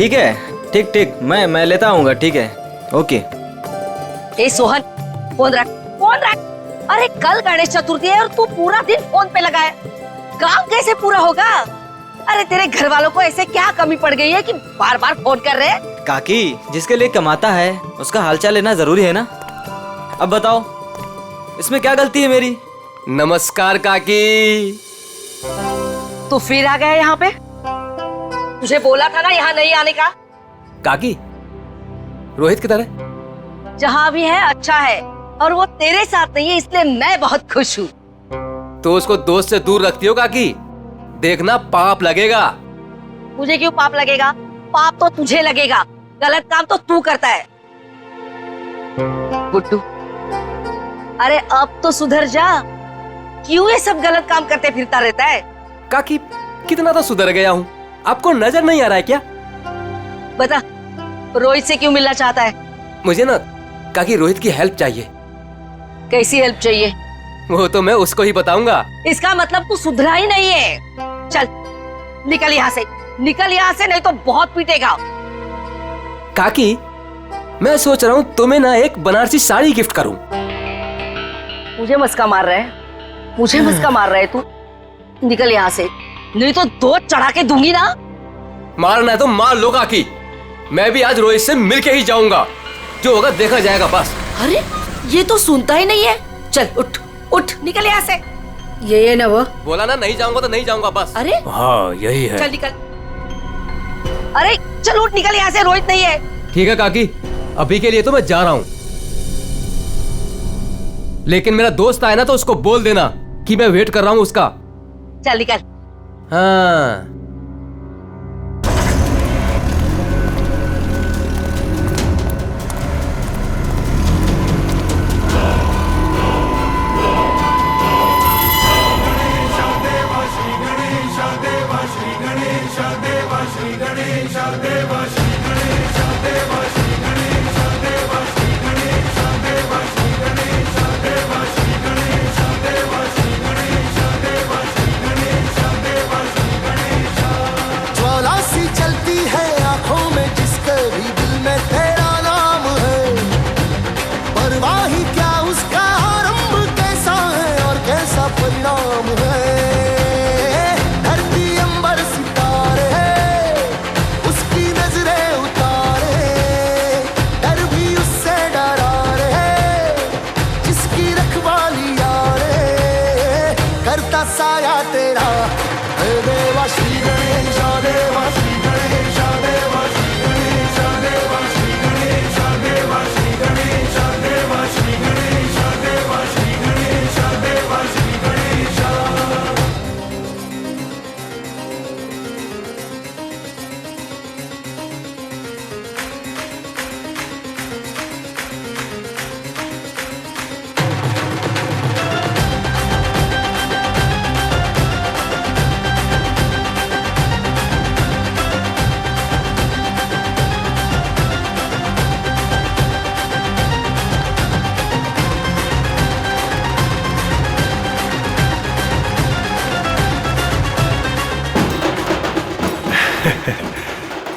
ठीक है, ठीक ठीक, मैं लेता आऊंगा, ठीक है, ओके। ए सोहन, फोन रख, फोन रख। अरे कल गणेश चतुर्थी है और तू पूरा दिन फोन पे लगा है, काम कैसे पूरा होगा? अरे तेरे घर वालों को ऐसे क्या कमी पड़ गई है कि बार बार फोन कर रहे हैं? काकी, जिसके लिए कमाता है उसका हालचाल लेना जरूरी है ना। अब बताओ, इसमें क्या गलती है मेरी? नमस्कार काकी। तू फिर आ गया यहाँ पे? तुझे बोला था ना यहाँ नहीं आने का। काकी, रोहित किधर है? जहाँ भी है अच्छा है, और वो तेरे साथ नहीं है, इसलिए मैं बहुत खुश हूँ। तो उसको दोस्त से दूर रखती हो काकी, देखना पाप लगेगा। मुझे क्यों पाप लगेगा? पाप तो तुझे लगेगा, गलत काम तो तू करता है। गुड्डू, अरे अब तो सुधर जा, क्यों ये सब गलत काम करते फिरता रहता है? काकी, कितना तो सुधर गया हूँ, आपको नजर नहीं आ रहा है क्या? बता, रोहित से क्यों मिलना चाहता है? मुझे ना काकी रोहित की हेल्प चाहिए। कैसी हेल्प चाहिए? वो तो मैं उसको ही बताऊंगा। इसका मतलब तू सुधरा ही नहीं है। चल निकल यहाँ से, निकल यहाँ से, नहीं तो बहुत पीटेगा। काकी, मैं सोच रहा हूँ तुम्हें ना एक बनारसी साड़ी गिफ्ट करूँ। मुझे मस्का मार रहा है, मुझे मस्का मार रहा है तू? निकल यहाँ से, नहीं तो दो चढ़ा के दूंगी ना। मारना है तो मार लो काकी, मैं भी आज रोहित से मिलके ही जाऊंगा, जो होगा देखा जाएगा बस। अरे ये तो सुनता ही नहीं है। चल उठ उठ, निकल यहाँ से। ये ना वो बोला ना नहीं जाऊंगा तो नहीं जाऊंगा बस। अरे हाँ यही है। चल निकल, अरे चल उठ, निकल यहाँ से, रोहित नहीं है। ठीक है काकी, अभी के लिए तो मैं जा रहा हूँ, लेकिन मेरा दोस्त आए ना तो उसको बोल देना कि मैं वेट कर रहा हूँ उसका। चल निकल। हाँ।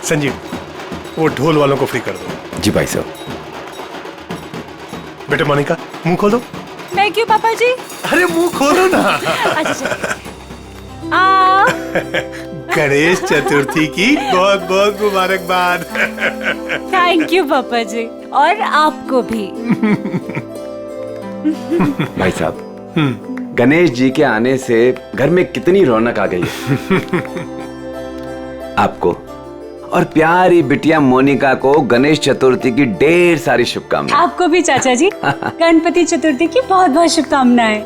संजीव, वो ढोल वालों को फ्री कर दो। जी भाई साहब। बेटे मोनिका, मुंह खोलो। मैं क्यों पापा जी? अरे मुंह खोलो ना। अच्छा। गणेश चतुर्थी की बहुत बहुत मुबारकबाद। थैंक यू पापा जी, और आपको भी। भाई साहब, गणेश जी के आने से घर में कितनी रौनक आ गई है। आपको और प्यारी बिटिया मोनिका को गणेश चतुर्थी की ढेर सारी शुभकामनाएं। आपको भी चाचा जी गणपति चतुर्थी की बहुत बहुत शुभकामनाएं।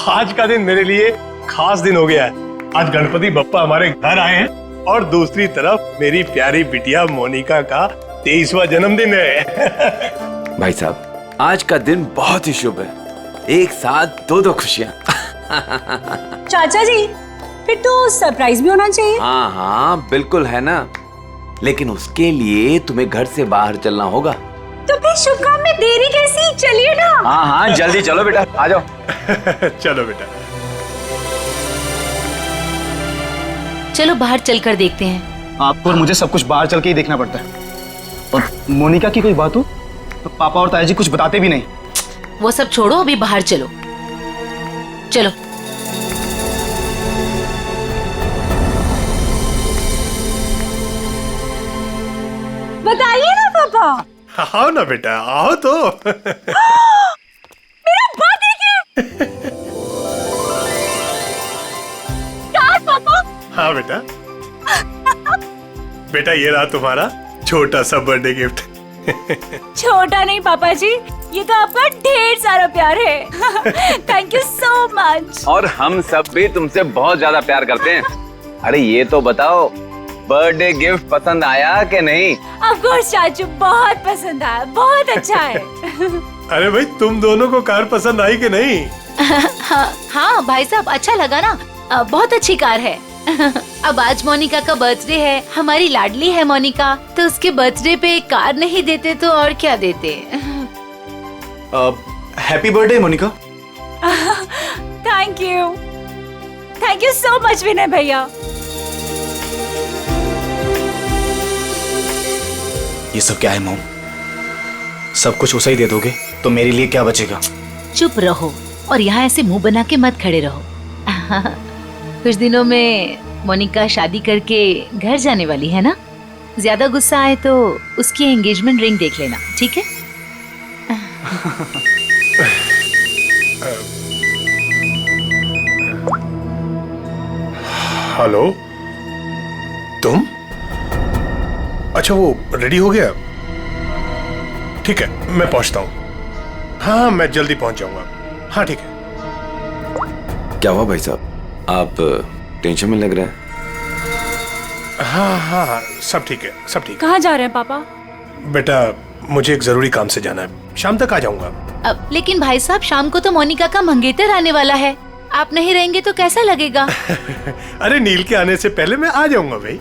आज का दिन मेरे लिए खास दिन हो गया है। आज गणपति बप्पा हमारे घर आए हैं और दूसरी तरफ मेरी प्यारी बिटिया मोनिका का 23वां जन्मदिन है। भाई साहब, आज का दिन बहुत ही शुभ है, एक साथ दो दो खुशियाँ। चाचा जी, फिर तो सरप्राइज भी होना चाहिए। हाँ हाँ बिल्कुल है ना, लेकिन उसके लिए तुम्हें घर से बाहर चलना होगा। तो फिर शुभ काम में देरी कैसी? चलिए ना। हाँ हाँ जल्दी चलो बेटा, आ जाओ। चलो बेटा। चलो बाहर चलकर देखते हैं। आपको और मुझे सब कुछ बाहर चल के ही देखना पड़ता है। और मोनिका की कोई बात हो तो पापा और ताया जी कुछ बताते भी नहीं। वो सब छोड़ो, अभी बाहर चलो। चलो। बताइए ना पापा। आओ ना बेटा, आओ तो। मेरा बर्थडे गिफ्ट। पापा। हाँ बेटा। बेटा ये रहा तुम्हारा छोटा सा बर्थडे गिफ्ट। छोटा नहीं पापा जी, ये तो आपका ढेर सारा प्यार है। Thank you so much. और हम सब भी तुमसे बहुत ज्यादा प्यार करते हैं। अरे ये तो बताओ, बर्थडे गिफ्ट पसंद आया कि नहीं? ऑफ कोर्स चाचू, बहुत पसंद आया, बहुत अच्छा है। अरे भाई तुम दोनों को कार पसंद आई कि नहीं? हाँ भाई साहब, अच्छा लगा ना, बहुत अच्छी कार है। अब आज मोनिका का बर्थडे है, हमारी लाडली है मोनिका, तो उसके बर्थडे पे कार नहीं देते तो और क्या देते। Happy birthday Monika. Thank you so much Vinay भैया। ये सब क्या है मॉम? सब कुछ उसे ही दे दोगे तो मेरे लिए क्या बचेगा? चुप रहो और यहाँ ऐसे मुंह बना के मत खड़े रहो। कुछ दिनों में मोनिका शादी करके घर जाने वाली है ना, ज्यादा गुस्सा आए तो उसकी एंगेजमेंट रिंग देख लेना, ठीक है? हेलो, तुम? अच्छा वो रेडी हो गया? ठीक है, मैं पहुंचता हूँ। हाँ मैं जल्दी पहुंच जाऊंगा। हाँ ठीक है। क्या हुआ भाई साहब, आप टेंशन में लग रहे हैं? हाँ हाँ हाँ, सब ठीक है, सब ठीक है। कहाँ जा रहे हैं पापा? बेटा मुझे एक जरूरी काम से जाना है, शाम तक आ जाऊंगा। लेकिन भाई साहब, शाम को तो मोनिका का मंगेतर आने वाला है, आप नहीं रहेंगे तो कैसा लगेगा? अरे नील के आने से पहले मैं आ जाऊंगा भाई।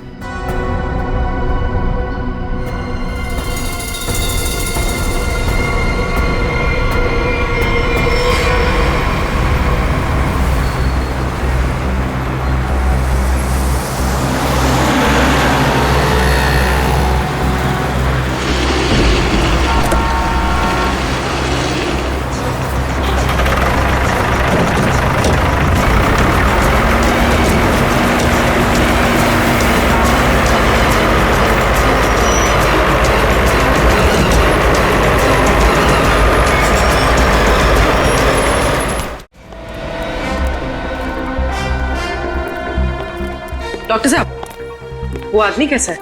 डॉक्टर साहब, वो आदमी कैसा है?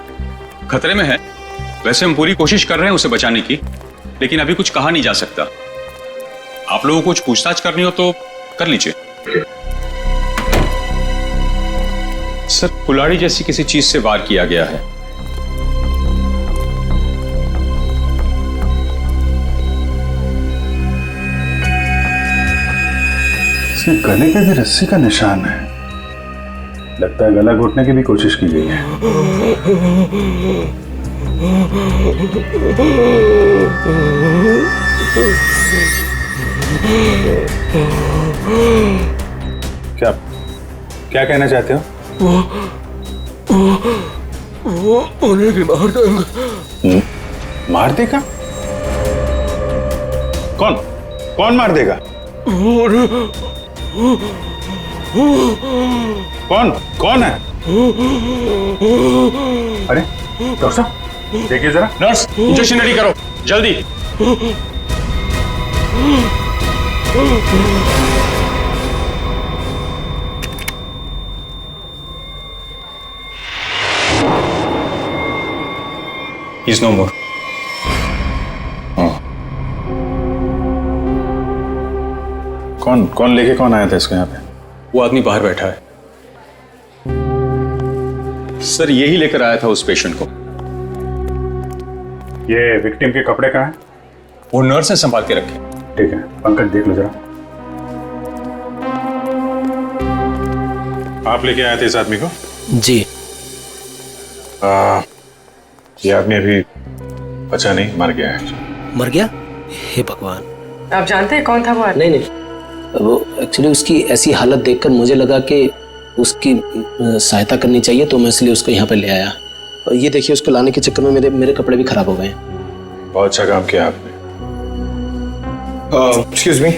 खतरे में है। वैसे हम पूरी कोशिश कर रहे हैं उसे बचाने की, लेकिन अभी कुछ कहा नहीं जा सकता। आप लोगों को कुछ पूछताछ करनी हो तो कर लीजिए। सर, कुल्हाड़ी जैसी किसी चीज से वार किया गया है। इसके गले पे भी रस्सी का निशान है। लगता है गला घोटने की भी कोशिश की गई है। क्या क्या कहना चाहते हो? वो उन्हें भी मार देगा। मार देगा? कौन कौन मार देगा? कौन कौन है? अरे डॉक्टर साहब देखिए जरा। नर्स, इंजेक्शन रेडी करो जल्दी। He's no more. कौन लेके कौन आया था इसको यहाँ पे? वो आदमी बाहर बैठा है सर, यही लेकर आया था उस पेशेंट को। ये विक्टिम के कपड़े कहाँ हैं? वो नर्स ने संभाल के रखे। ठीक है, पंकज देख लो जरा। आप लेके आए थे इस आदमी को? जी। ये आदमी अभी बचा नहीं, मर गया है। मर गया? हे भगवान। आप जानते हैं कौन था वो आदमी? नहीं, वो एक्चुअली उसकी ऐसी हालत देखकर मुझे लगा कि उसकी सहायता करनी चाहिए, तो मैं इसलिए उसको यहाँ पे ले आया। और ये देखिए उसको लाने के चक्कर में मेरे कपड़े भी खराब हो गए हैं। बहुत अच्छा काम किया आपने। एक्सक्यूज मी,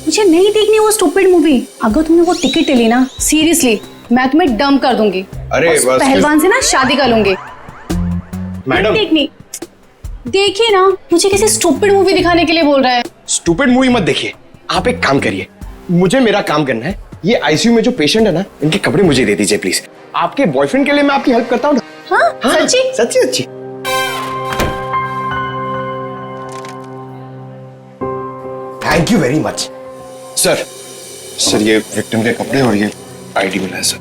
मुझे नहीं देखनी वो स्टूपिड मूवी। अगर तुमने वो टिकट ले ली ना, सीरियसली मैं तुम्हें डंप कर दूंगी। अरे उस पहलवान से ना शादी कर लूंगी। मैडम देखनी, देखिए ना, मुझे किसी स्टूपिड मूवी दिखाने के लिए बोल रहा है। स्टूपिड मूवी मत देखिए, आप एक काम करिए, मुझे मेरा काम करना है। ये आईसीयू में जो पेशेंट है ना, इनके कपड़े मुझे दे दीजिए प्लीज। आपके बॉयफ्रेंड के लिए मैं आपकी हेल्प करता हूँ ना। हाँ, सच्ची सच्ची सच्ची। Thank you very much sir. Sir ये विक्टिम के कपड़े और ये आईडी मिला है सर।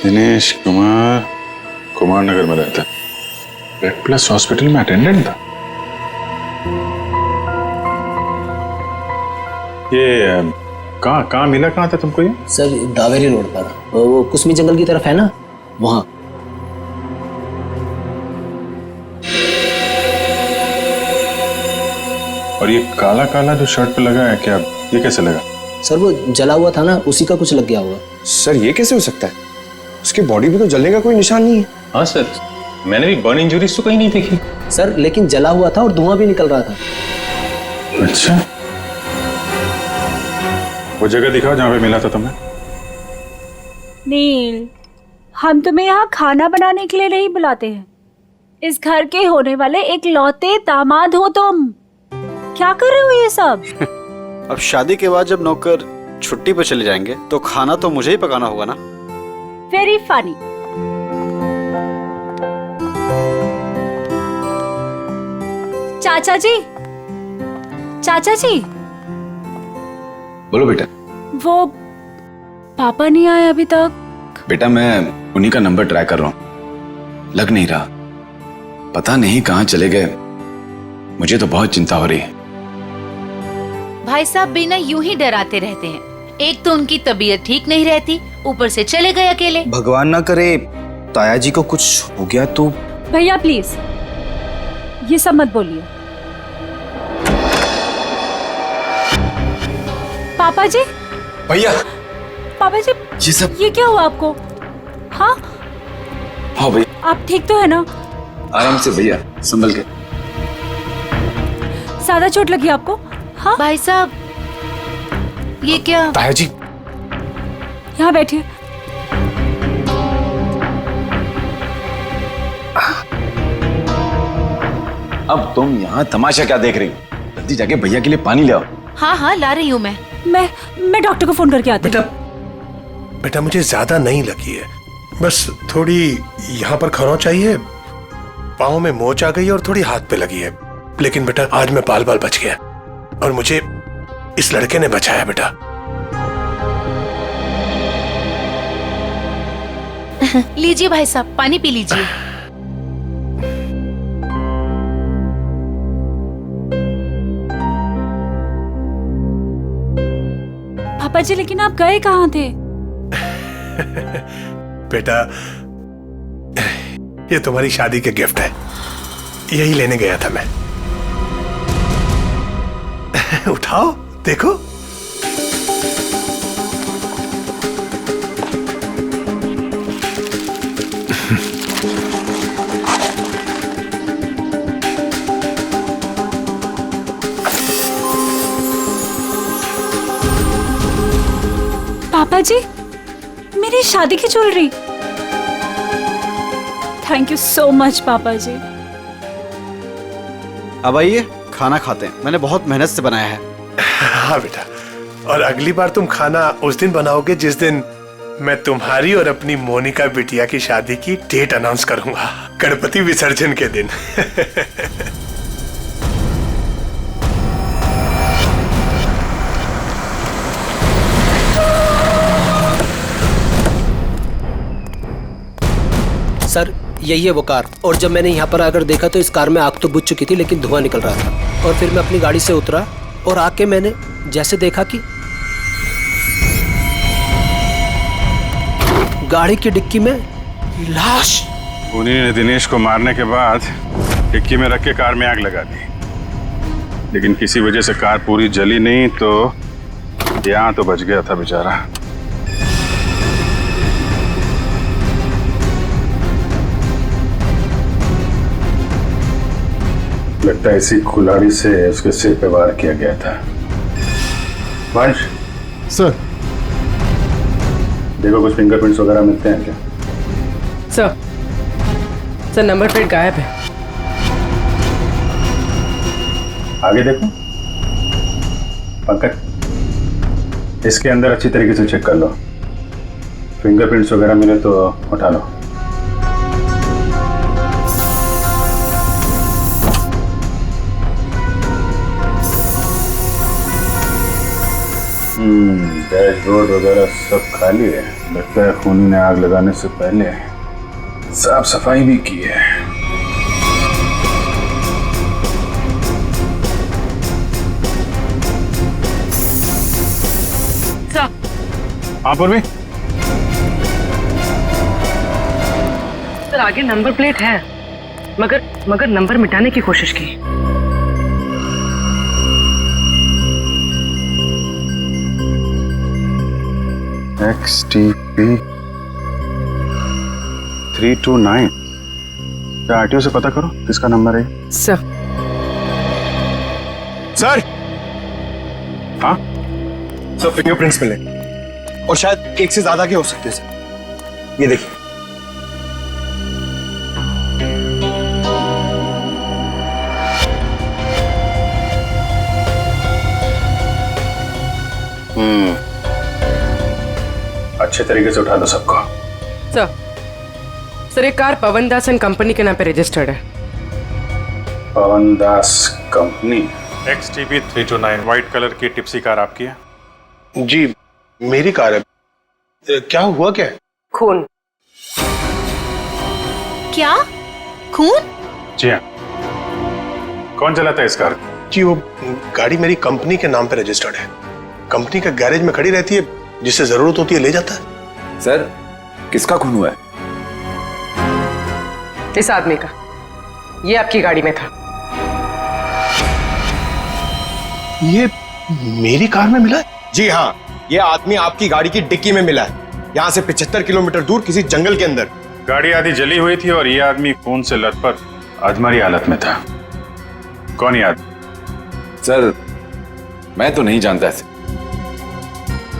दिनेश कुमार कुमार नगर में रहता है, रेड प्लस हॉस्पिटल में अटेंडेंट था। ये कहाँ मिला, कहाँ था तुमको ये? सर दावेरी रोड पर, वो कुसमी जंगल की तरफ है ना, वहां। और ये काला काला जो शर्ट पे लगा है, क्या ये कैसे लगा? सर वो जला हुआ था ना, उसी का कुछ लग गया होगा। सर ये कैसे हो सकता है? उसकी बॉडी पे तो जलने का कोई निशान नहीं है। हाँ सर, मैंने भी बर्न इंजरीज तो कहीं नहीं देखी। सर लेकिन जला हुआ था और धुआं भी निकल रहा था। अच्छा, वो जगह दिखाओ जहाँ पे मिला था तुम्हें। नील, हम तुम्हें यहाँ खाना बनाने के लिए नहीं बुलाते हैं। इस घर के होने वाले एक लौते दामाद हो तुम। क्या कर रहे हो ये सब? अब शादी के बाद जब नौकर छुट्टी पर चले जाएंगे तो खाना तो मुझे ही पकाना होगा ना। Very funny. चाचा जी, चाचा जी। बोलो बेटा। वो पापा नहीं आए अभी तक। बेटा मैं उन्हीं का नंबर ट्राई कर रहा हूं, लग नहीं रहा, पता नहीं कहां चले गए। मुझे तो बहुत चिंता हो रही है। भाई साहब बिना यूं ही डराते रहते हैं। एक तो उनकी तबीयत ठीक नहीं रहती, ऊपर से चले गए अकेले। भगवान ना करे ताया जी को कुछ हो गया तो। भैया प्लीज ये सब मत बोलिए। पापा जी। भैया। पापा जी ये सब ये क्या हुआ आपको? हाँ हाँ भैया। आप ठीक तो है ना? आराम से भैया, संभल के। ज्यादा चोट लगी आपको? हाँ भाई साहब ये क्या? ताया जी यहाँ बैठिए। अब तुम यहाँ तमाशा क्या देख रही हो? जल्दी जाके भैया के लिए पानी ले आओ। हाँ हाँ ला रही हूँ मैं डॉक्टर को फोन करके आती हूँ। बेटा मुझे ज्यादा नहीं लगी है, बस थोड़ी यहाँ पर खरोंच चाहिए, पाँव में मोच आ गई है और थोड़ी हाथ पे लगी है। लेकिन बेटा आज मैं बाल बच गया और मुझे इस लड़के ने बचाया बेटा। लीजिए भाई साहब, पानी पी लीजिए। पापा जी लेकिन आप गए कहाँ थे? बेटा ये तुम्हारी शादी के गिफ्ट है, यही लेने गया था मैं। उठाओ देखो। पापा जी मेरी शादी की jewellery. Thank you so much पापा जी। अब आइए खाना खाते हैं, मैंने बहुत मेहनत से बनाया है। हाँ बेटा, और अगली बार तुम खाना उस दिन बनाओगे जिस दिन मैं तुम्हारी और अपनी मोनिका बिटिया की शादी की डेट अनाउंस करूंगा, गणपति विसर्जन के दिन। सर यही है वो कार, और जब मैंने यहाँ पर आकर देखा तो इस कार में आग तो बुझ चुकी थी लेकिन धुआं निकल रहा था। और फिर मैं अपनी गाड़ी से उतरा और आके मैंने जैसे देखा कि गाड़ी की डिक्की में लाश। उन्हीं ने दिनेश को मारने के बाद डिक्की में रख के कार में आग लगा दी, लेकिन किसी वजह से कार पूरी जली नहीं, तो यहाँ तो बच गया था बेचारा। लगता है इसी कुल्हाड़ी से उसके सिर पे वार किया गया था। वंश सर, देखो कुछ फिंगरप्रिंट्स वगैरह मिलते हैं क्या? सर नंबर प्लेट गायब है। आगे देखो पंकज, इसके अंदर अच्छी तरीके से चेक कर लो, फिंगरप्रिंट्स वगैरह मिले तो उठा लो। डैशबोर्ड वगैरह सब खाली है। लगता है खूनी ने आग लगाने से पहले साफ सफाई भी की है। हाँ पूर्वी, सर आगे नंबर प्लेट है, मगर नंबर मिटाने की कोशिश की। XTP 329। क्या आरटीओ से पता करो किसका नंबर है? सर हाँ सर फिंगरप्रिंट्स मिले और शायद एक से ज्यादा के हो सकते हैं सर। ये देखिए। अच्छे तरीके से उठा दो सबको। सर एक car Pawan Das and company के नाम पे रजिस्टर्ड है। पवन दास कंपनी। XTP 329 व्हाइट कलर की टिप्सी कार आपकी है? जी मेरी कार है। क्या हुआ क्या? खून। क्या खून? जी हाँ। कौन चलाता है इस कार? जी वो गाड़ी मेरी कंपनी के नाम पे रजिस्टर्ड है। कंपनी का गैरेज में खड़ी रहती है, जिससे जरूरत होती है ले जाता है। सर किसका खून हुआ है? इस आदमी का। ये आपकी गाड़ी में था। ये मेरी कार में मिला है? जी हाँ, ये आदमी आपकी गाड़ी की डिक्की में मिला है, यहाँ से 75 किलोमीटर दूर किसी जंगल के अंदर। गाड़ी आधी जली हुई थी और ये आदमी खून से लथपथ अधमरी हालत में था। कौन ये आदमी? सर मैं तो नहीं जानता इसे।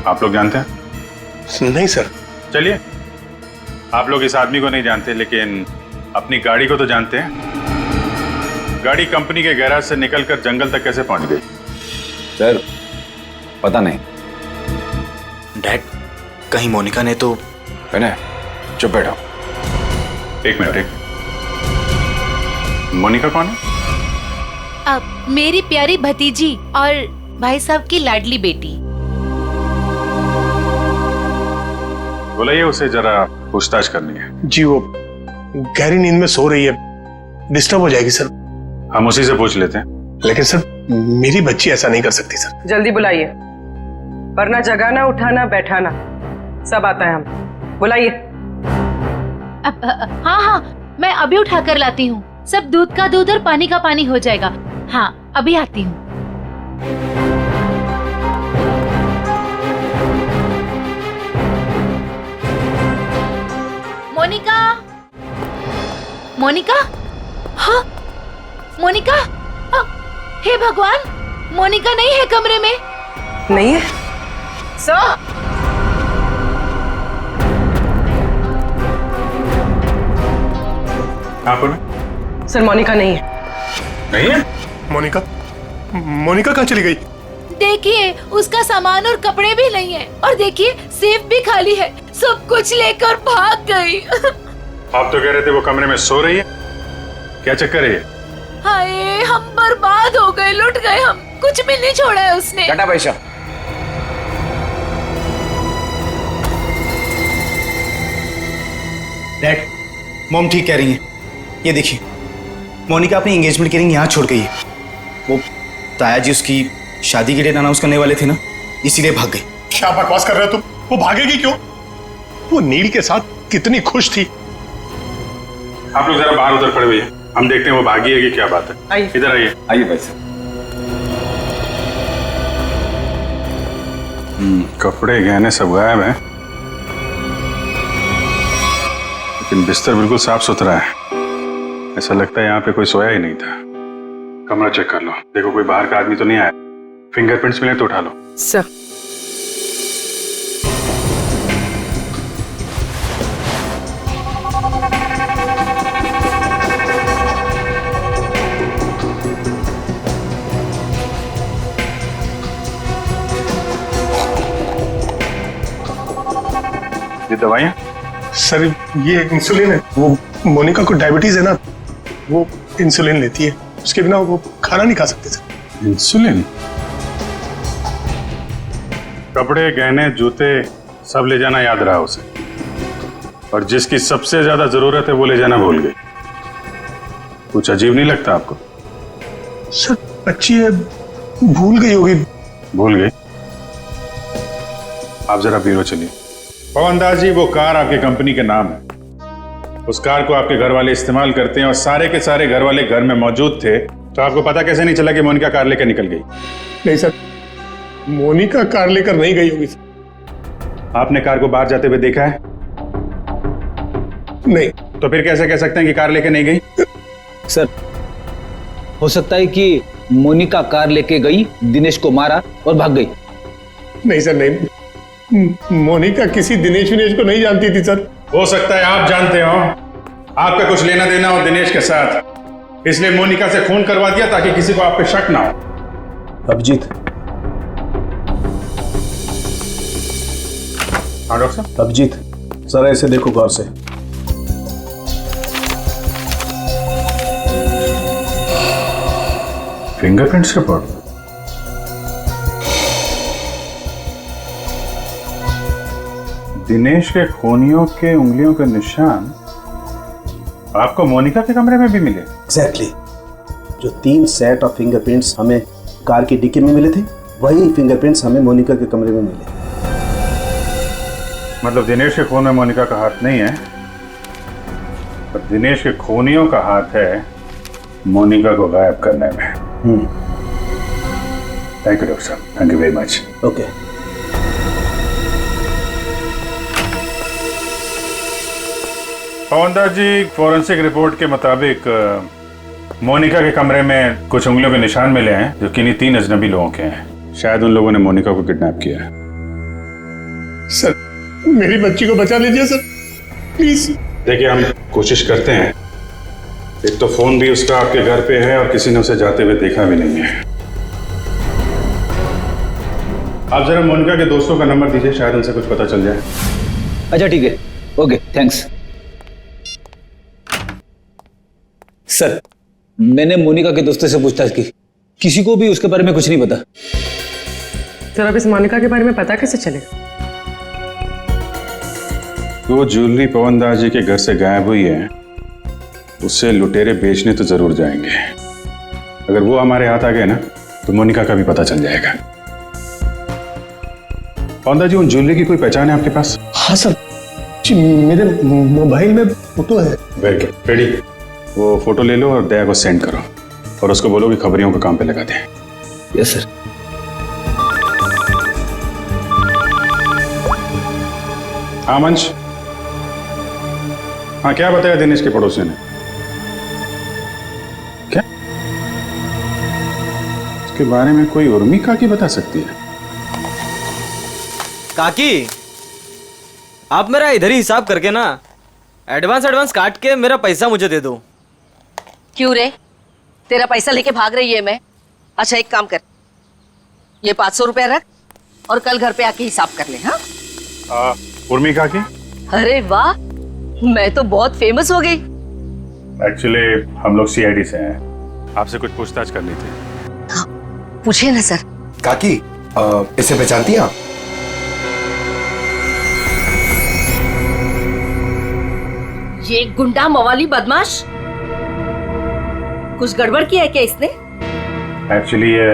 आप लोग जानते हैं? नहीं सर। चलिए, आप लोग इस आदमी को नहीं जानते लेकिन अपनी गाड़ी को तो जानते हैं। गाड़ी कंपनी के गैराज से निकलकर जंगल तक कैसे पहुंच गई? सर पता नहीं। डैड, कहीं मोनिका ने तो। विनय चुप बैठो। एक मिनट। मोनिका कौन है? अब मेरी प्यारी भतीजी और भाई साहब की लाडली बेटी। बुलाइए उसे, जरा पूछताछ करनी है। जी वो गहरी नींद में सो रही है, डिस्टर्ब हो जाएगी सर। हम उसी से पूछ लेते हैं। लेकिन सर मेरी बच्ची ऐसा नहीं कर सकती सर। जल्दी बुलाइए, वरना जगाना उठाना बैठाना सब आता है हम। बुलाइए। हाँ हाँ मैं अभी उठा कर लाती हूँ। सब दूध का दूध और पानी का पानी हो जाएगा। हाँ अभी आती हूँ। मोनिका, मोनिका, हाँ मोनिका, हे भगवान, मोनिका नहीं है कमरे में। नहीं है सर। आप सर मोनिका नहीं है। नहीं है? मोनिका कहाँ चली गई? देखिए उसका सामान और कपड़े भी नहीं है, और देखिए सेफ भी खाली है। सब कुछ लेकर भाग गई। आप तो कह रहे थे वो कमरे में सो रही है। क्या चक्कर है ये? हाय हम बर्बाद हो गए, लुट गए हम। कुछ भी नहीं छोड़ा है उसने। टाटा पैसा। डैड, मॉम ठीक कह रही हैं। ये देखिए, मोनिका अपनी एंगेजमेंट की रिंग यहाँ छोड़ गई है। वो ताया जी उसकी शादी की डेट अनाउंस करने वाले थे ना, इसीलिए भाग गई। क्या बकवास कर रहे हो तुम? वो भागेगी क्यों? वो नील के साथ कितनी खुश थी। आप लोग जरा बाहर उधर खड़े हुए हैं, हम देखते हैं वो भागी है कि क्या बात है। इधर आइए। आइए भाई साहब। कपड़े गहने सब गायब हैं, लेकिन बिस्तर बिल्कुल साफ सुथरा है। ऐसा लगता है यहाँ पे कोई सोया ही नहीं था। कमरा चेक कर लो, देखो कोई बाहर का आदमी तो नहीं आया। फिंगरप्रिंट्स मिले तो उठा लो। सर ये दवाइयाँ? सर ये इंसुलिन है, वो मोनिका को डायबिटीज है ना, वो इंसुलिन लेती है, उसके बिना वो खाना नहीं खा सकते सर। इंसुलिन? कपड़े, गहने, जूते सब ले जाना याद रहा उसे, और जिसकी सबसे ज्यादा जरूरत है वो ले जाना भूल गई। कुछ अजीब नहीं लगता आपको? सर बच्ची है, भूल गई होगी। भूल गई? आप जरा ब्यूरो चलिए। पवन दास जी, वो कार आपके कंपनी के नाम है, उस कार को आपके घर वाले इस्तेमाल करते हैं और सारे के सारे घर वाले घर में मौजूद थे, तो आपको पता कैसे नहीं चला कि मोनिका कार लेकर निकल गई? नहीं सर, मोनिका कार लेकर नहीं गई होगी सर। आपने कार को बाहर जाते हुए देखा है? नहीं। तो फिर कैसे कह सकते हैं कि कार लेके नहीं गई? सर हो सकता है कि मोनिका कार लेके गई, दिनेश को मारा और भाग गई। नहीं सर, नहीं, मोनिका किसी दिनेश विनेश को नहीं जानती थी सर। हो सकता है आप जानते हो, आपका कुछ लेना देना हो दिनेश के साथ, इसलिए मोनिका से खून करवा दिया ताकि किसी को आप पे शक ना हो। अभिजीत। हाँ डॉक्टर साहब। अभिजीत जरा इसे देखो गौर से। Fingerprints report? दिनेश के खूनियों के उंगलियों के निशान आपको मोनिका के कमरे में भी मिले? एग्जैक्टली। जो 3 सेट ऑफ फिंगरप्रिंट्स हमें कार की डिक्की में मिले थे, वही फिंगरप्रिंट्स हमें मोनिका के कमरे में मिले। मतलब दिनेश के खून में मोनिका का हाथ नहीं है, पर दिनेश के खूनियों का हाथ है मोनिका को गायब करने में। थैंक यू डॉक्टर साहब, thank you very much. Okay. Pawan Das ji, forensic report के मुताबिक मोनिका के कमरे में कुछ उंगलियों के निशान मिले हैं जो किन्हीं 3 अजनबी लोगों के हैं। शायद उन लोगों ने मोनिका को किडनैप किया है। सर मेरी बच्ची को बचा लीजिए सर, प्लीज। देखिए हम कोशिश करते हैं, एक तो फोन भी उसका आपके घर पे है और किसी ने उसे जाते हुए देखा भी नहीं है। आप जरा मोनिका के दोस्तों का नंबर दीजिए, शायद उनसे कुछ पता चल जाए। अच्छा ठीक है, ओके थैंक्स। सर मैंने मोनिका के दोस्तों से पूछताछ की, किसी को भी उसके बारे में कुछ नहीं पता। सर अब इस मोनिका के बारे में पता कैसे चलेगा? वो ज्वेलरी पवन दास जी के घर से गायब हुई है, उससे लुटेरे बेचने तो जरूर जाएंगे। अगर वो हमारे हाथ आ गए ना तो मोनिका का भी पता चल जाएगा। पवन दास जी, उन ज्वेलरी की कोई पहचान है आपके पास? हाँ सर, मेरे मोबाइल में फोटो है। Very good, ready. वो फोटो ले लो और दया को सेंड करो और उसको बोलो कि खबरियों को काम पे लगा दें। Yes sir. हाँ मंच। हाँ क्या बताया दिनेश के पड़ोसी ने? क्या उसके बारे में कोई उर्मी काकी बता सकती है? काकी, आप मेरा इधर ही हिसाब करके ना एडवांस काट के मेरा पैसा मुझे दे दो। क्यों रे, तेरा पैसा लेके भाग रही है मैं? अच्छा एक काम कर, ये 500 रुपया रख और कल घर पे आके हिसाब कर ले। हाँ उर्मी काकी? अरे वाह, मैं तो बहुत फेमस हो गई। एक्चुअली हम लोग सीआईडी से हैं, आपसे कुछ पूछताछ करनी थी। पूछे ना सर। काकी इसे पहचानती हैं आप? ये गुंडा मवाली बदमाश, कुछ गड़बड़ किया है क्या इसने? एक्चुअली ये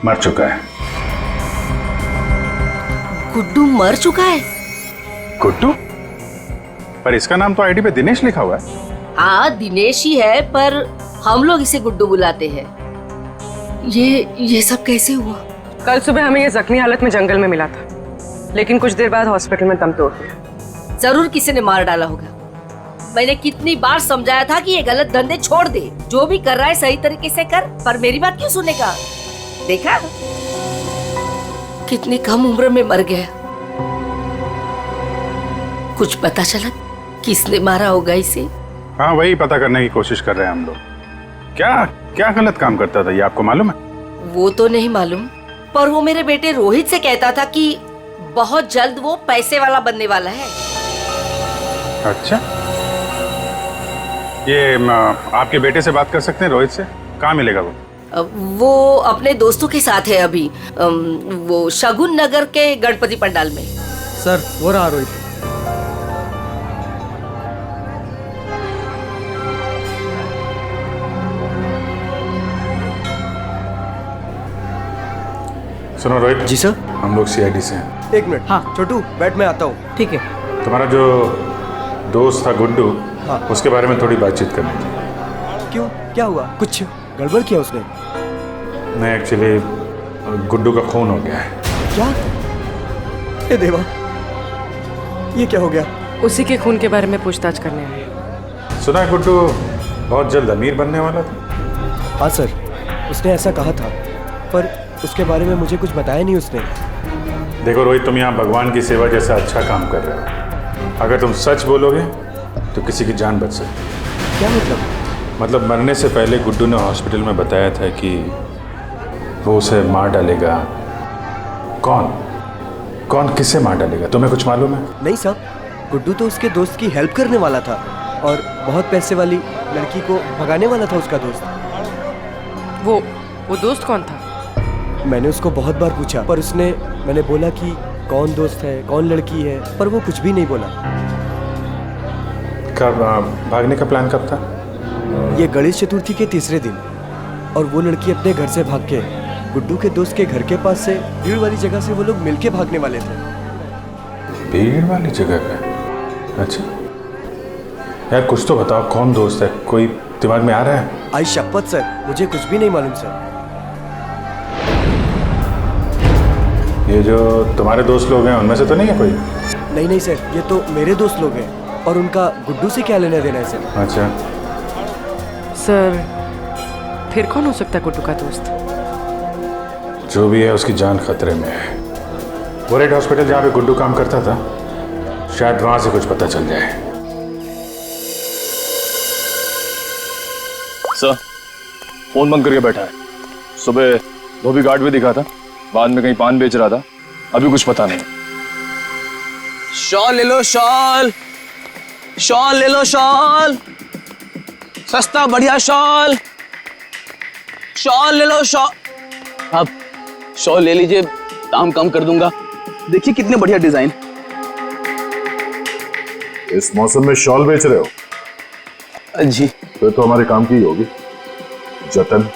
मर चुका है। गुड्डू मर चुका है? गुड्डू? पर इसका नाम तो आईडी पे दिनेश लिखा हुआ है। हाँ दिनेश ही है, पर हम लोग इसे गुड्डू बुलाते हैं। ये सब कैसे हुआ? कल सुबह हमें ये जख्मी हालत में जंगल में मिला था, लेकिन कुछ देर बाद हॉस्पिटल में दम तोड़ दिया। जरूर किसी ने मार डाला होगा। मैंने कितनी बार समझाया था कि ये गलत धंधे छोड़ दे, जो भी कर रहा है सही तरीके से कर, पर मेरी बात क्यों सुनेगा? देखा कितनी कम उम्र में मर गया। कुछ पता चला किसने मारा होगा इसे? हाँ, वही पता करने की कोशिश कर रहे हैं हम लोग। क्या क्या गलत काम करता था ये आपको मालूम है? वो तो नहीं मालूम, पर वो मेरे बेटे रोहित से कहता था कि बहुत जल्द वो पैसे वाला बनने वाला है। अच्छा, ये आपके बेटे से बात कर सकते हैं रोहित से? कहाँ मिलेगा वो? वो अपने दोस्तों के साथ है अभी, वो शगुन नगर के गणपति पंडाल में। सर वो रहा रोहित। सुनो रोहित। जी सर। हम लोग सीआईडी से हैं। एक मिनट। हाँ छोटू बैठ, मैं आता हूँ। ठीक है। तुम्हारा जो दोस्त था गुड्डू, हाँ। उसके बारे में थोड़ी बातचीत करनी थी। क्यों, क्या हुआ? कुछ गड़बड़ किया उसने? नहीं, एक्चुअली गुड्डू का खून हो गया है। क्या? ए देवा, ये क्या हो गया? उसी के खून के बारे में पूछताछ करने आए। सुना है गुड्डू बहुत जल्द अमीर बनने वाला था। हाँ सर, उसने ऐसा कहा था, पर उसके बारे में मुझे कुछ बताया नहीं उसने। देखो रोहित, तुम यहाँ भगवान की सेवा जैसा अच्छा काम कर रहे हो। अगर तुम सच बोलोगे तो किसी की जान बच सकती है। क्या मतलब? मतलब मरने से पहले गुड्डू ने हॉस्पिटल में बताया था कि वो उसे मार डालेगा। कौन किसे मार डालेगा? तुम्हें कुछ मालूम है? नहीं साहब, गुड्डू तो उसके दोस्त की हेल्प करने वाला था और बहुत पैसे वाली लड़की को भगाने वाला था उसका दोस्त। वो दोस्त कौन था? मैंने उसको बहुत बार पूछा, पर मैंने बोला कि कौन दोस्त है, कौन लड़की है, पर वो कुछ भी नहीं बोला। कब भागने का प्लान कब था? ये गणेश चतुर्थी के तीसरे दिन, और वो लड़की अपने घर से भाग के गुड्डू के दोस्त के घर के पास से भीड़ वाली जगह से वो लोग मिलके भागने वाले थे। भीड़ वाली जगह पे? अच्छा यार, कुछ तो बताओ, कौन दोस्त है? कोई दिमाग में आ रहा है? आई शपथ सर, मुझे कुछ भी नहीं मालूम सर। ये जो तुम्हारे दोस्त लोग हैं उनमें से तो नहीं है कोई? नहीं सर, ये तो मेरे दोस्त लोग हैं, और उनका गुड्डू से क्या लेना देना है सर? अच्छा सर, फिर कौन हो सकता है गुड्डू का दोस्त? जो भी है उसकी जान खतरे में है। वो रेड हॉस्पिटल जहाँ पे गुड्डू काम करता था, शायद वहां से कुछ पता चल जाए। सर, फोन बंद करके बैठा है। सुबह धोबी घाट भी दिखा था, बाद में कहीं पान बेच रहा था, अभी कुछ पता नहीं। शॉल ले लो, शॉल ले लो, शॉल सस्ता बढ़िया शॉल ले लो, शॉल। आप शॉल ले लीजिए, दाम कम कर दूंगा। देखिए कितने बढ़िया डिजाइन। इस मौसम में शॉल बेच रहे हो? जी। फिर तो हमारे काम की ही होगी। जतन,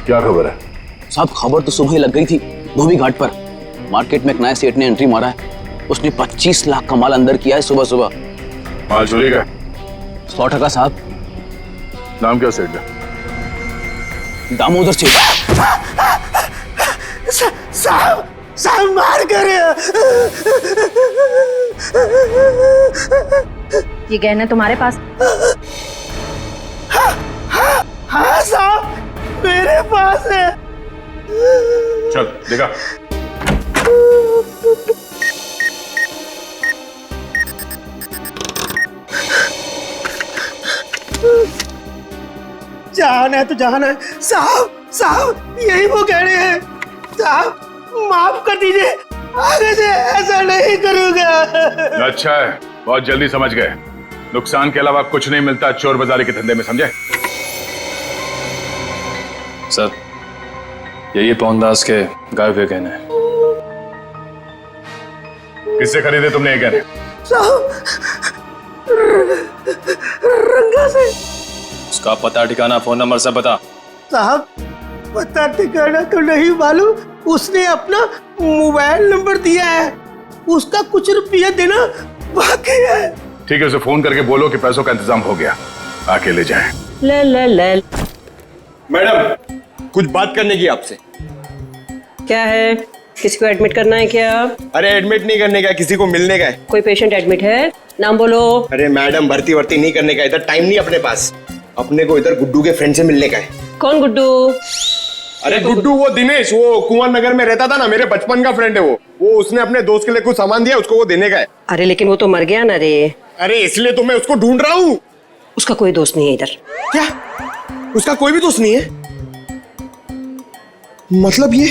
क्या खबर है? साहब, खबर तो सुबह ही लग गई थी धोबी घाट पर। मार्केट में एक नए सेठ ने एंट्री मारा है। उसने 25 लाख का माल अंदर किया है सुबह सुबह। माल चोरी का? 100% साहब। नाम क्या सेठ का? दामोदर सेठ। साहब मार कर। ये गहने तुम्हारे पास? हाँ साहब, मेरे पास है। चल देखा। जान है तो जान है साहब, यही वो गहने हैं। साहब माफ कर दीजिए, आगे से ऐसा नहीं करूंगा। अच्छा है, बहुत जल्दी समझ गए। नुकसान के अलावा कुछ नहीं मिलता चोर बाजारी के धंधे में, समझे? सर, यही पवनदास के गायब हुए गहने हैं। किससे खरीदे तुमने ये गहने? साहब, रंगा से। उसका पता ठिकाना, फोन नंबर सब बता। साहब, पता ठिकाना तो नहीं मालूम, उसने अपना मोबाइल नंबर दिया है। उसका कुछ रुपया देना बाकी है। ठीक है, उसे फोन करके बोलो कि पैसों का इंतजाम हो गया, आके ले जाए। मैडम, कुछ बात करने की आपसे। क्या है? किसी को एडमिट करना है क्या? अरे एडमिट नहीं करने का, किसी को मिलने का है। कोई पेशेंट एडमिट है? नाम बोलो। अरे मैडम, भर्ती नहीं करने का, इधर टाइम नहीं अपने पास। अपने को इधर गुड्डू के फ्रेंड से मिलने का है। कौन गुड्डू? अरे गुड्डू वो दिनेश, वो कुंवर नगर में रहता था ना, मेरे बचपन का फ्रेंड है वो उसने अपने दोस्त के लिए कुछ सामान दिया, उसको वो देने का है। अरे लेकिन वो तो मर गया ना रे। अरे इसलिए तो मैं उसको ढूंढ रहा हूँ। उसका कोई दोस्त नहीं है इधर। क्या? उसका कोई भी दोस्त नहीं है? मतलब ये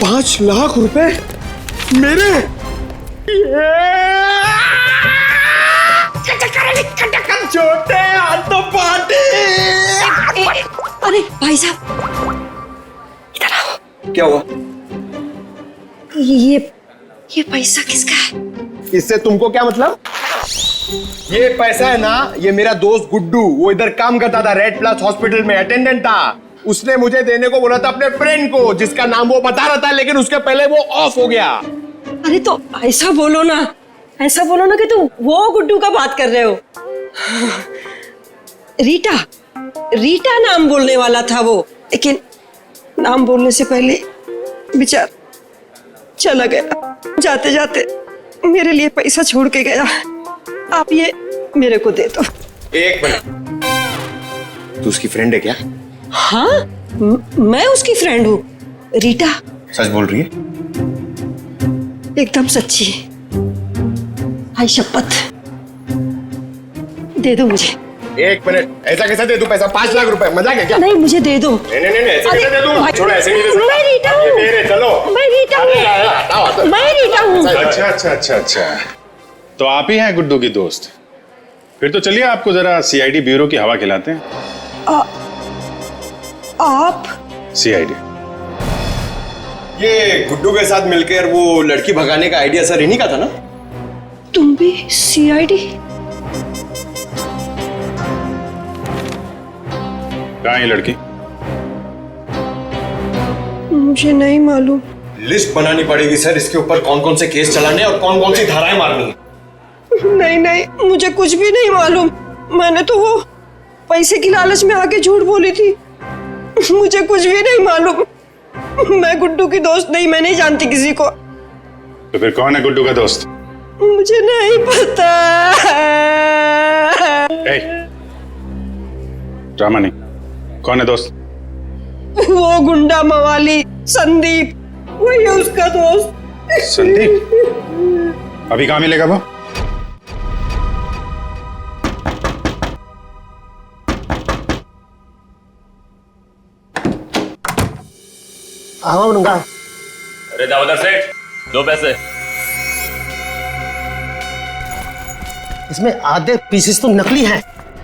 5 लाख रुपए मेरे? छोटे हाथ तो पाटे। अरे भाई साहब, इधर आओ। क्या हुआ? ये पैसा किसका है? इससे तुमको क्या मतलब? ये पैसा है ना, ये मेरा दोस्त गुड्डू, वो इधर काम करता था, रेड प्लस हॉस्पिटल में अटेंडेंट था। उसने मुझे देने को बोला था अपने फ्रेंड को, जिसका नाम वो बता रहा था, लेकिन उसके पहले वो ऑफ हो गया। अरे तो ऐसा बोलो ना, ऐसा बोलो ना कि तुम वो गुड्डू का बात कर रहे हो। रीटा नाम बोलने वाला था वो, लेकिन नाम बोलने से पहले बेचारा चला गया। जाते जाते मेरे लिए पैसा छोड़ के गया। आप ये मेरे को दे दो। एक मिनट, तू उसकी फ्रेंड है क्या? हाँ, मैं उसकी फ्रेंड हूँ। रीटा सच बोल रही है? एकदम सच्ची। आई शपथ, दे दो मुझे। एक मिनट, ऐसा कैसे दे दूं पैसा? 5 लाख रुपए, मजाक है क्या? नहीं, मुझे दे दो। नहीं, ऐसे कैसे दे दूं? छोड़ो, ऐसे नहीं दे सकता। मैं रीटा हूँ। मेरे चलो। मैं रीटा हूँ। मैं रीटा हूँ। अच्छा। तो आप ही हैं गुड्डू की दोस्त? फिर तो चलिए आपको जरा सीआईडी ब्यूरो की हवा खिलाते हैं। आप? सीआईडी। ये गुड्डू के साथ मिलकर वो लड़की भगाने का आइडिया सर इन्हीं का था ना? तुम भी सीआईडी? कहाँ है ये लड़की? मुझे नहीं मालूम। लिस्ट बनानी पड़ेगी सर, इसके ऊपर कौन कौन से केस चलाने और कौन कौन सी धाराएं मारनी है। नहीं, मुझे कुछ भी नहीं मालूम। मैंने तो वो पैसे की लालच में आके झूठ बोली थी। मुझे कुछ भी नहीं मालूम। मैं गुड्डू की दोस्त नहीं, मैं नहीं जानती किसी को। तो फिर कौन है गुड्डू का दोस्त? मुझे नहीं पता। ड्रामा नहीं, कौन है दोस्त? वो गुंडा मवाली संदीप, वही है उसका दोस्त। संदीप? अभी कहाँ मिलेगा वो? आऊंगा। अरे दामोदर सेठ, 2 पैसे। इसमें आधे पीसेस तो नकली हैं।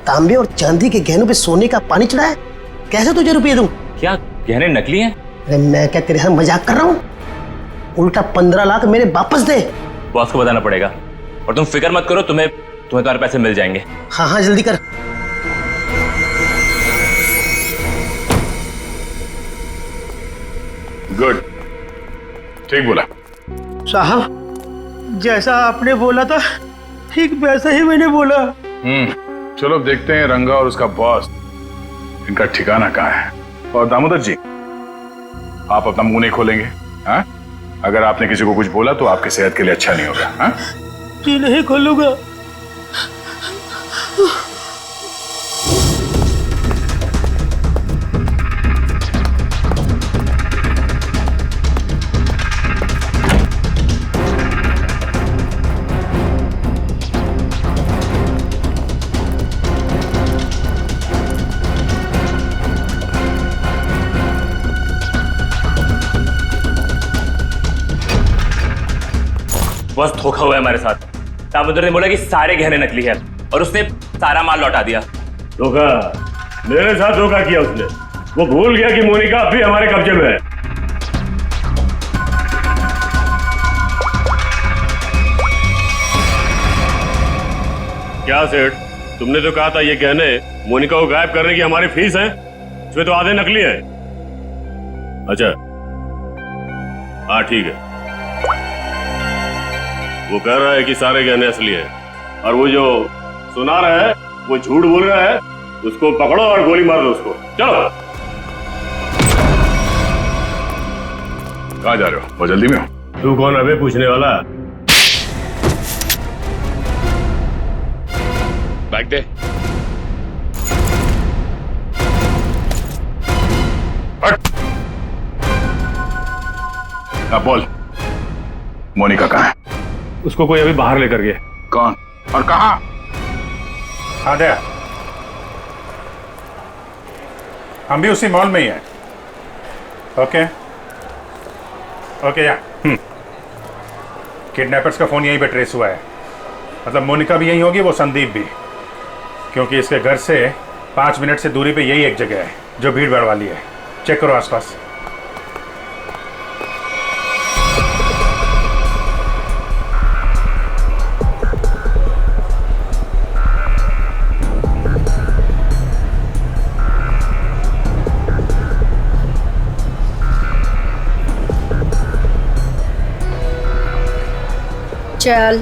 तांबे और चांदी के गहनों पे सोने का पानी चढ़ा है। कैसे तुझे रुपये दूं? क्या गहने नकली हैं? अरे मैं क्या तेरे साथ मजाक कर रहा हूँ? उल्टा 15 लाख मेरे वापस दे। बॉस को बताना पड़ेगा। और तुम फिक्र मत करो, तुम्हें तुम्हारे पैसे मिल जाएंगे। हाँ जल्दी कर। गुड, ठीक बोला साहब। जैसा आपने बोला था ठीक वैसा ही मैंने बोला। चलो अब देखते हैं रंगा और उसका बॉस, इनका ठिकाना कहाँ है। और दामोदर जी, आप अपना मुंह नहीं खोलेंगे? हाँ, अगर आपने किसी को कुछ बोला तो आपकी सेहत के लिए अच्छा नहीं होगा। हाँ जी नहीं खोलूंगा। बस धोखा हुआ है हमारे साथ। दामोदर ने बोला कि सारे गहने नकली है और उसने सारा माल लौटा दिया। धोखा? मेरे साथ धोखा किया उसने। वो भूल गया कि मोनिका अब भी हमारे कब्जे में है। क्या सेठ, तुमने तो कहा था ये गहने मोनिका को गायब करने की हमारी फीस है, इसमें तो आधे नकली है। अच्छा हाँ ठीक है। वो कह रहा है कि सारे गहने असली हैं और वो जो सुना रहा है वो झूठ बोल रहा है। उसको पकड़ो और गोली मार दो उसको। चलो। कहाँ जा रहे हो? बहुत जल्दी में हो? तू कौन अबे पूछने वाला? बैग दे। हट। अब बोल, मोनिका कहाँ है? उसको कोई अभी बाहर लेकर गया। कौन और कहाँ? हाँ दया, हम भी उसी मॉल में ही हैं। ओके ओके या किडनैपर्स का फोन यहीं पे ट्रेस हुआ है। मतलब मोनिका भी यहीं होगी, वो संदीप भी, क्योंकि इसके घर से 5 मिनट से दूरी पे यही एक जगह है जो भीड़ भाड़ वाली है। चेक करो आसपास। चल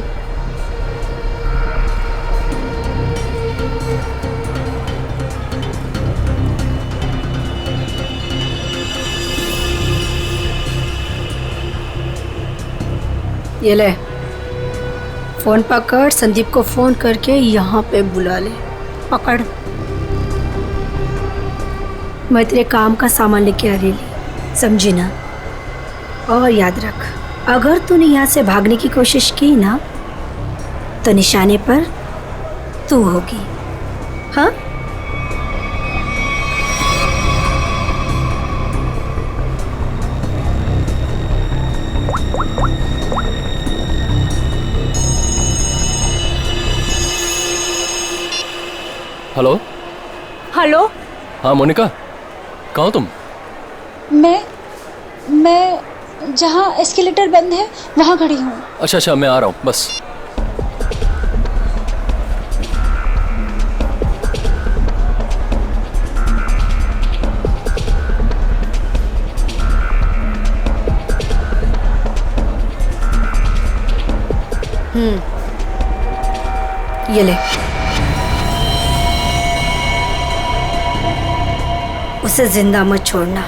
ये ले फोन पकड़, संदीप को फोन करके यहाँ पे बुला ले। पकड़, मैं तेरे काम का सामान लेके आ रही, समझी ना? और याद रख, अगर तूने यहाँ से भागने की कोशिश की ना तो निशाने पर तू होगी। हाँ? हेलो। हेलो। हाँ मोनिका, कहाँ हो तुम? मैं जहाँ एस्केलेटर बंद है वहाँ खड़ी हूँ। अच्छा अच्छा, मैं आ रहा हूँ बस। ये ले, उसे जिंदा मत छोड़ना।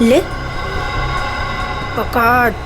ले पकड़।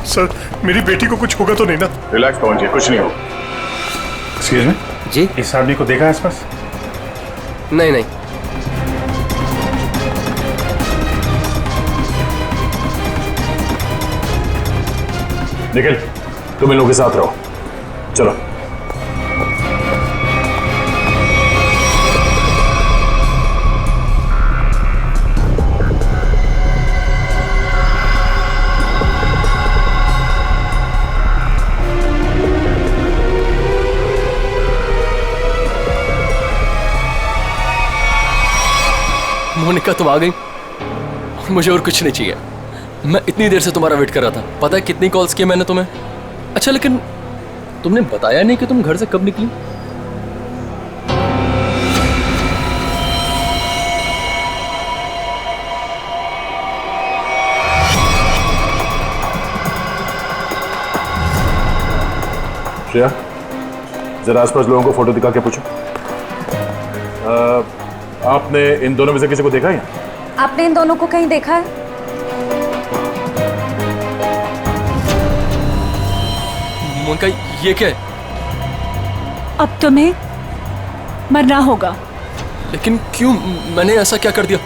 सर, मेरी बेटी को कुछ होगा तो नहीं ना? रिलैक्स पवन जी, कुछ नहीं हो। एक्सक्यूज मी जी, इस आदमी को देखा आसपास? नहीं नहीं। निखिल, तुम इन लोगों के साथ रहो, चलो। मोनिका तुम आ गई, मुझे और कुछ नहीं चाहिए। मैं इतनी देर से तुम्हारा वेट कर रहा था। पता है कितनी कॉल्स किए मैंने तुम्हें? अच्छा, लेकिन तुमने बताया नहीं कि तुम घर से कब निकली? श्रेया, जरा आसपास लोगों को फोटो दिखा के पूछो। आपने इन दोनों में से किसी को देखा है? आपने इन दोनों को कहीं देखा है? मोनिका, ये क्या है? अब तुम्हें मरना होगा। लेकिन क्यों? मैंने ऐसा क्या कर दिया?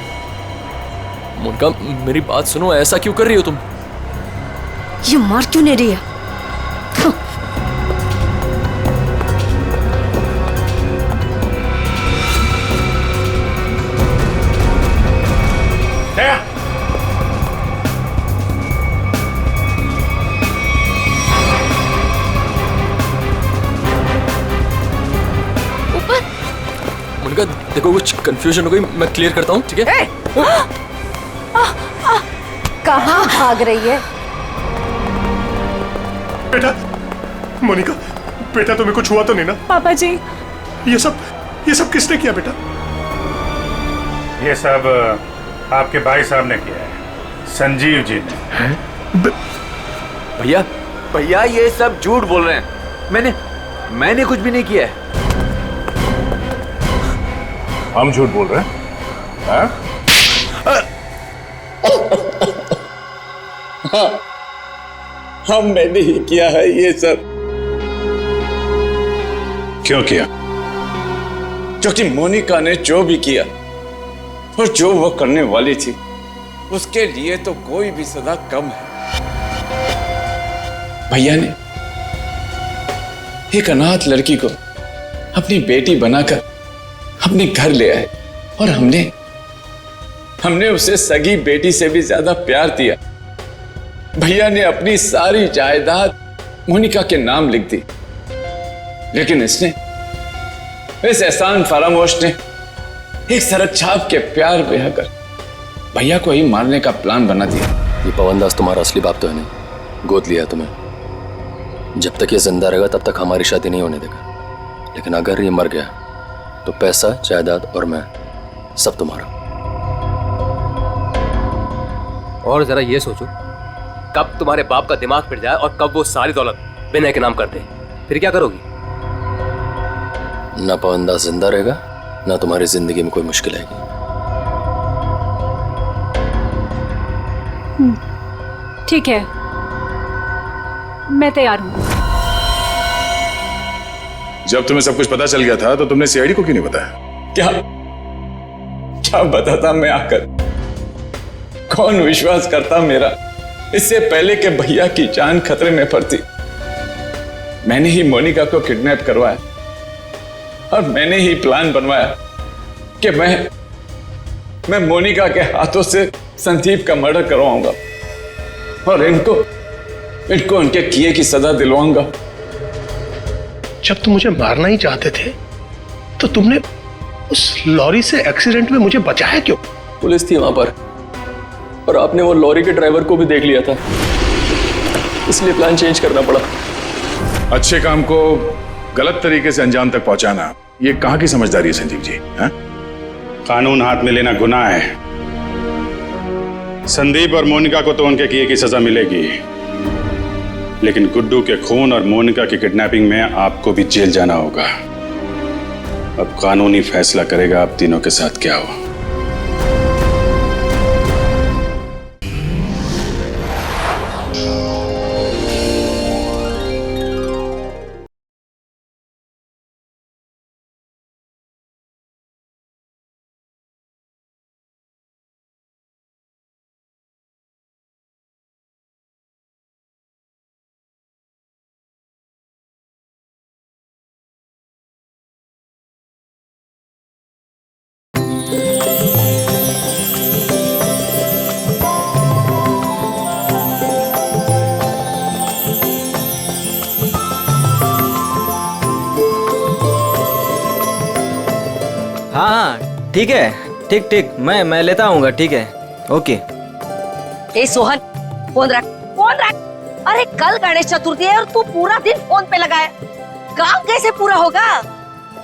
मोनिका, मेरी बात सुनो, ऐसा क्यों कर रही हो तुम? ये मार क्यों नहीं रही है? देखो, कुछ कंफ्यूजन हो गई, मैं क्लियर करता हूँ, ठीक है? कहाँ भाग रही है? बेटा, मोनिका, बेटा तुम्हें कुछ हुआ तो नहीं ना? पापा जी, ये सब किसने किया बेटा? ये सब आपके भाई साहब ने किया है, संजीव जी ने। भैया, भैया ये सब झूठ बोल रहे हैं। मैंने कुछ भी नहीं किया है। हम झूठ बोल रहे हैं? हाँ? हाँ, मैंने ही किया है ये सब। क्यों किया? क्योंकि मोनिका ने जो भी किया और जो वो करने वाली थी, उसके लिए तो कोई भी सजा कम है। भैया ने एक अनाथ लड़की को अपनी बेटी बनाकर अपने घर ले आए और हमने उसे सगी बेटी से भी ज्यादा प्यार दिया। भैया ने अपनी सारी जायदाद मोनिका के नाम लिख दी, लेकिन इस एहसान फरामोश ने एक सड़क छाप के प्यार ब्याह कर भैया को ही मारने का प्लान बना दिया। ये पवन दास तुम्हारा असली बाप तो है नहीं, गोद लिया तुम्हें। जब तक ये जिंदा रहेगा तब तक हमारी शादी नहीं होने देगा, लेकिन अगर ये मर गया तो पैसा, जायदाद और मैं सब तुम्हारा। और जरा ये सोचो, कब तुम्हारे बाप का दिमाग फिर जाए और कब वो सारी दौलत विनय के नाम कर दे, फिर क्या करोगी? ना पवन दास जिंदा रहेगा, ना तुम्हारी जिंदगी में कोई मुश्किल आएगी। ठीक है, मैं तैयार हूँ। जब तुम्हें सब कुछ पता चल गया था तो तुमने सीआईडी को क्यों नहीं बताया? क्या बताता मैं आकर? कौन विश्वास करता मेरा? इससे पहले कि भैया की जान खतरे में पड़ती, मैंने ही मोनिका को किडनैप करवाया और मैंने ही प्लान बनवाया कि मैं मोनिका के हाथों से संदीप का मर्डर करवाऊंगा और इनको उनके किए की सजा दिलवाऊंगा। जब तुम मुझे मारना ही चाहते थे तो तुमने उस लॉरी से एक्सीडेंट में मुझे बचाया क्यों? पुलिस थी वहां पर और आपने वो लॉरी के ड्राइवर को भी देख लिया था, इसलिए प्लान चेंज करना पड़ा। अच्छे काम को गलत तरीके से अंजाम तक पहुंचाना, ये कहां की समझदारी है संजीव जी? हा? कानून हाथ में लेना गुनाह है। संदीप और मोनिका को तो उनके किए की सजा मिलेगी, लेकिन गुड्डू के खून और मोनिका की किडनैपिंग में आपको भी जेल जाना होगा। अब कानूनी फैसला करेगा आप तीनों के साथ क्या हो। हाँ ठीक है, ठीक मैं लेता आऊंगा। ठीक है, ओके। ए सोहन, फोन रख। अरे कल गणेश चतुर्थी है और तू पूरा दिन फोन पे लगा है। काम कैसे पूरा होगा?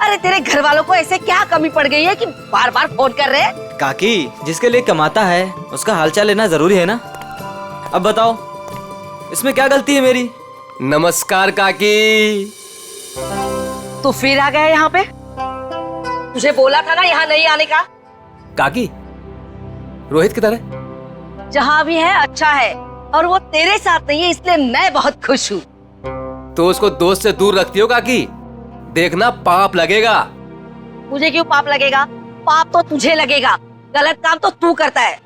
अरे तेरे घर वालों को ऐसे क्या कमी पड़ गई है कि बार बार फोन कर रहे हैं? काकी, जिसके लिए कमाता है उसका हालचाल लेना जरूरी है ना। अब बताओ, इसमें क्या गलती है मेरी? नमस्कार काकी। तू फिर आ गया यहाँ पे? तुझे बोला था ना यहाँ नहीं आने का। काकी, रोहित किधर है? जहाँ भी है अच्छा है, और वो तेरे साथ नहीं है, इसलिए मैं बहुत खुश हूँ। तो उसको दोस्त से दूर रखती हो काकी, देखना पाप लगेगा। मुझे क्यों पाप लगेगा? पाप तो तुझे लगेगा, गलत काम तो तू करता है।